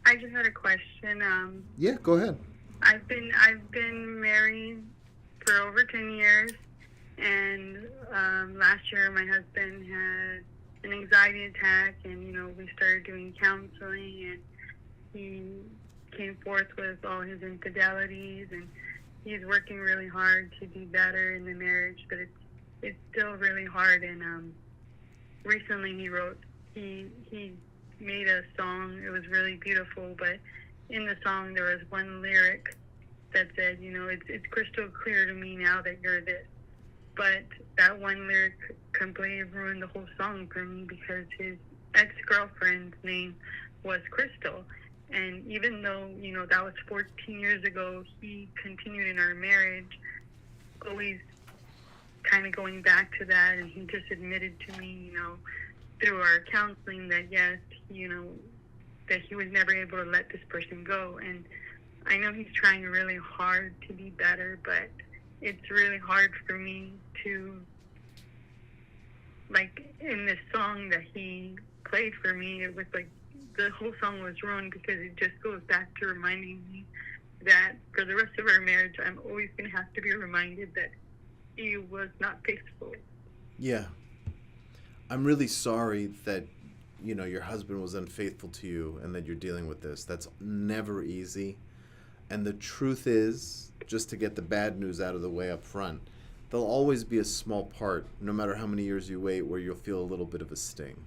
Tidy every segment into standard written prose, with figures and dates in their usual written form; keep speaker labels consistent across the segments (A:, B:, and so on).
A: I just had a question.
B: Yeah, go ahead.
A: I've been married for over 10 years, and last year my husband had an anxiety attack, and we started doing counseling, and he came forth with all his infidelities, and he's working really hard to do better in the marriage, but it's still really hard. And recently he made a song. It was really beautiful, but in the song there was one lyric that said, it's crystal clear to me now that you're this. But that one lyric completely ruined the whole song for me because his ex-girlfriend's name was Crystal. And even though, that was 14 years ago, he continued in our marriage, always kind of going back to that. And he just admitted to me, through our counseling that yes, that he was never able to let this person go. And I know he's trying really hard to be better, but it's really hard for me to, like, in this song that he played for me, it was like the whole song was ruined because it just goes back to reminding me that for the rest of our marriage, I'm always going to have to be reminded that he was not faithful.
B: Yeah. I'm really sorry that your husband was unfaithful to you and that you're dealing with this. That's never easy. And the truth is, just to get the bad news out of the way up front, there'll always be a small part, no matter how many years you wait, where you'll feel a little bit of a sting.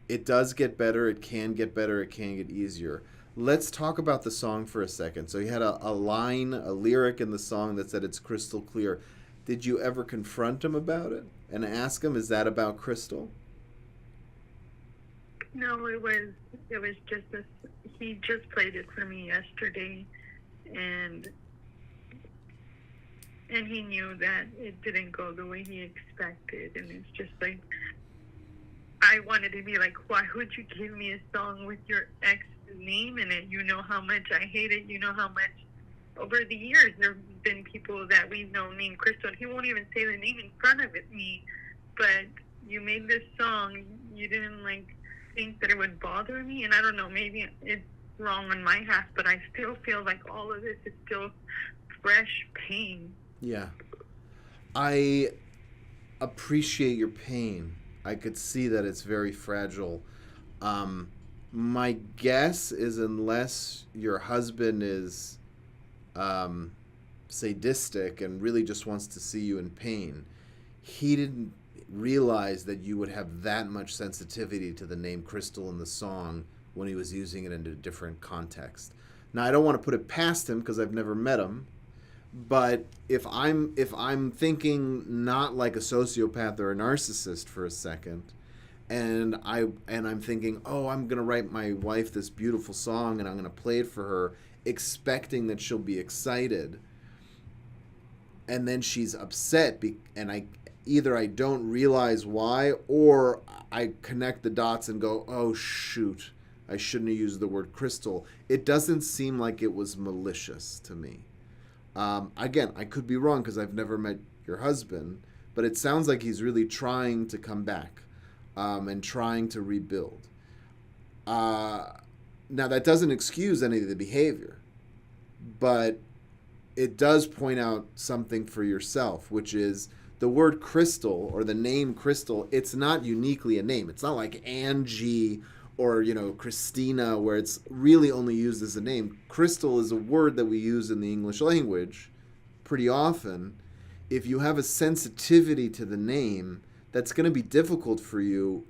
B: It does get better. It can get better. It can get easier. Let's talk about the song for a second. So you had a line, a lyric in the song that said it's crystal clear. Did you ever confront him about it and ask him, is that about Crystal?
A: No, it was just this. He just played it for me yesterday, and he knew that it didn't go the way he expected, and it's just like I wanted to be like, why would you give me a song with your ex's name in it? You know how much I hate it. You know how much over the years there have been people that we've known named Crystal, and he won't even say the name in front of me. But you made this song. You didn't think that it would bother me, and I don't know. Maybe it's wrong on my half, but I still feel like all of this is still fresh pain.
B: Yeah. I appreciate your pain. I could see that it's very fragile. My guess is, unless your husband is sadistic and really just wants to see you in pain, he didn't realize that you would have that much sensitivity to the name Crystal in the song when he was using it in a different context. Now, I don't want to put it past him because I've never met him, but if I'm thinking not like a sociopath or a narcissist for a second, and I'm thinking, oh, I'm gonna write my wife this beautiful song and I'm gonna play it for her, expecting that she'll be excited, and then she's upset, and I don't realize why, or I connect the dots and go, oh shoot, I shouldn't have used the word crystal. It doesn't seem like it was malicious to me. Again, I could be wrong because I've never met your husband, but it sounds like he's really trying to come back, and trying to rebuild. Uh, Now, that doesn't excuse any of the behavior, but it does point out something for yourself, which is the word crystal or the name crystal. It's not uniquely a name. It's not like Angie or Christina, where it's really only used as a name. Crystal is a word that we use in the English language pretty often. If you have a sensitivity to the name, that's going to be difficult for you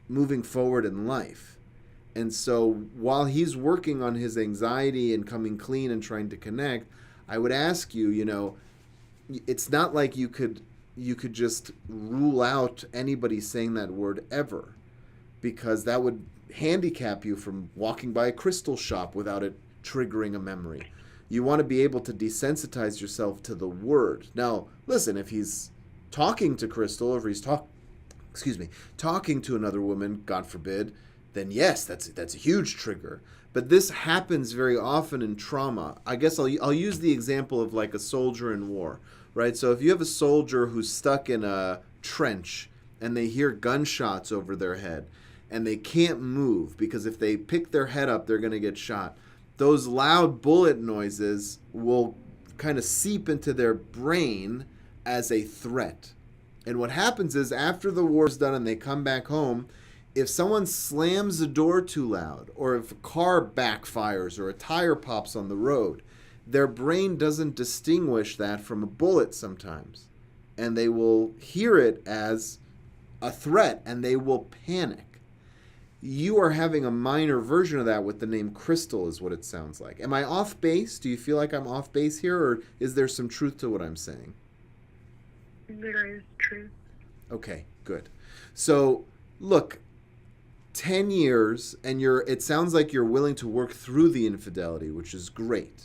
B: moving forward in life. And so while he's working on his anxiety and coming clean and trying to connect, I would ask you, it's not like you could just rule out anybody saying that word ever, because that would handicap you from walking by a crystal shop without it triggering a memory. You want to be able to desensitize yourself to the word. Now, listen, if he's talking to Crystal, or if he's talking to another woman, God forbid, then yes, that's a huge trigger. But this happens very often in trauma. I guess I'll use the example of like a soldier in war, right? So if you have a soldier who's stuck in a trench and they hear gunshots over their head, and they can't move because if they pick their head up, they're going to get shot. Those loud bullet noises will kind of seep into their brain as a threat. And what happens is after the war's done and they come back home, if someone slams the door too loud, or if a car backfires or a tire pops on the road, their brain doesn't distinguish that from a bullet sometimes. And they will hear it as a threat and they will panic. You are having a minor version of that with the name Crystal, is what it sounds like. Am I off base? Do you feel like I'm off base here, or is there some truth to what I'm saying?
A: There is truth.
B: Okay, good. So, look, 10 years, and it sounds like you're willing to work through the infidelity, which is great.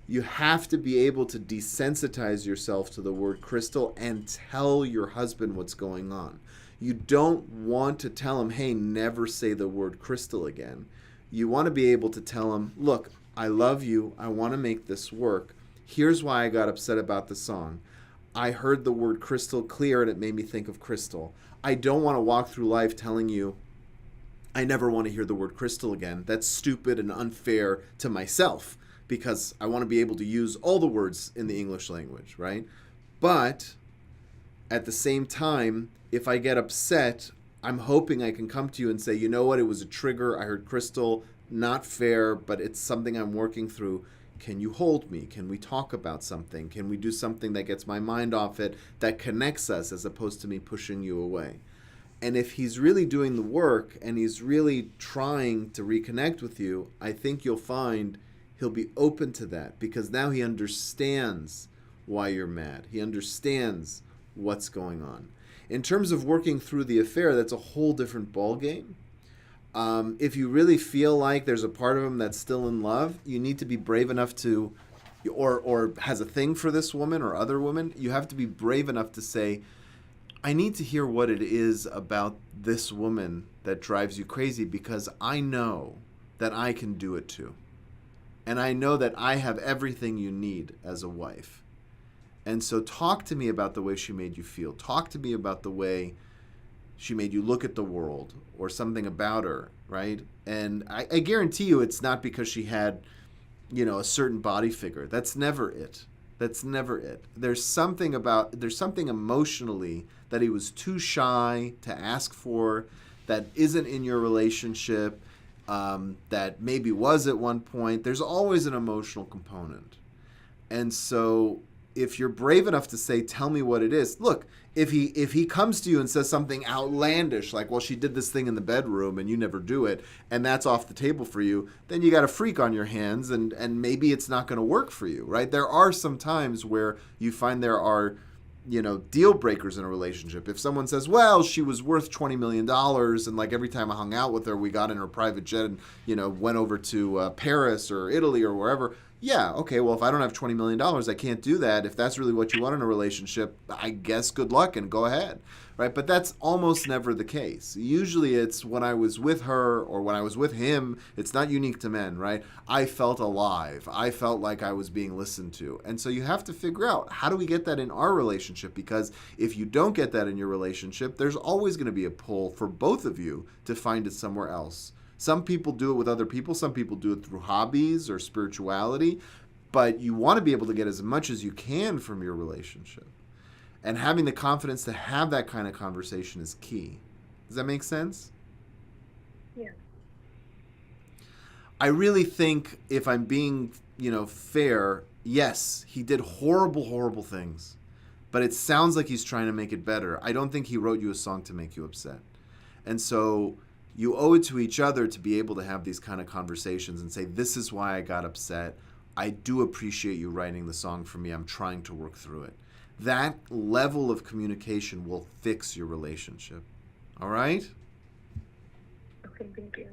B: You have to be able to desensitize yourself to the word crystal and tell your husband what's going on. You don't want to tell him, hey, never say the word crystal again. You want to be able to tell him, look, I love you. I want to make this work. Here's why I got upset about the song. I heard the word crystal clear and it made me think of crystal. I don't want to walk through life telling you I never want to hear the word crystal again. That's stupid and unfair to myself because I want to be able to use all the words in the English language, right? But at the same time, if I get upset, I'm hoping I can come to you and say, you know what, it was a trigger. I heard crystal, not fair, but it's something I'm working through. Can you hold me? Can we talk about something? Can we do something that gets my mind off it, that connects us as opposed to me pushing you away? And if he's really doing the work and he's really trying to reconnect with you, I think you'll find he'll be open to that because now he understands why you're mad. He understands what's going on. In terms of working through the affair, that's a whole different ballgame. If you really feel like there's a part of him that's still in love, you need to be brave enough to, or has a thing for this woman or other women, you have to be brave enough to say, I need to hear what it is about this woman that drives you crazy because I know that I can do it too. And I know that I have everything you need as a wife. And so talk to me about the way she made you feel. Talk to me about the way she made you look at the world or something about her, right? And I guarantee you it's not because she had, a certain body figure. That's never it. That's never it. There's something emotionally that he was too shy to ask for, that isn't in your relationship, that maybe was at one point. There's always an emotional component. And so if you're brave enough to say, tell me what it is. Look, if he comes to you and says something outlandish, like, well, she did this thing in the bedroom and you never do it, and that's off the table for you, then you got a freak on your hands and maybe it's not going to work for you, right? There are some times where you find there are, deal breakers in a relationship. If someone says, well, she was worth $20 million and like every time I hung out with her, we got in her private jet and, went over to Paris or Italy or wherever. Yeah, okay, well, if I don't have $20 million, I can't do that. If that's really what you want in a relationship, I guess good luck and go ahead, right? But that's almost never the case. Usually it's when I was with her or when I was with him, it's not unique to men, right? I felt alive. I felt like I was being listened to. And so you have to figure out, how do we get that in our relationship? Because if you don't get that in your relationship, there's always going to be a pull for both of you to find it somewhere else. Some people do it with other people. Some people do it through hobbies or spirituality. But you want to be able to get as much as you can from your relationship. And having the confidence to have that kind of conversation is key. Does that make sense?
A: Yeah.
B: I really think if I'm being, fair, yes, he did horrible, horrible things. But it sounds like he's trying to make it better. I don't think he wrote you a song to make you upset. And so you owe it to each other to be able to have these kind of conversations and say, this is why I got upset. I do appreciate you writing the song for me. I'm trying to work through it. That level of communication will fix your relationship. All right?
A: Okay, thank you.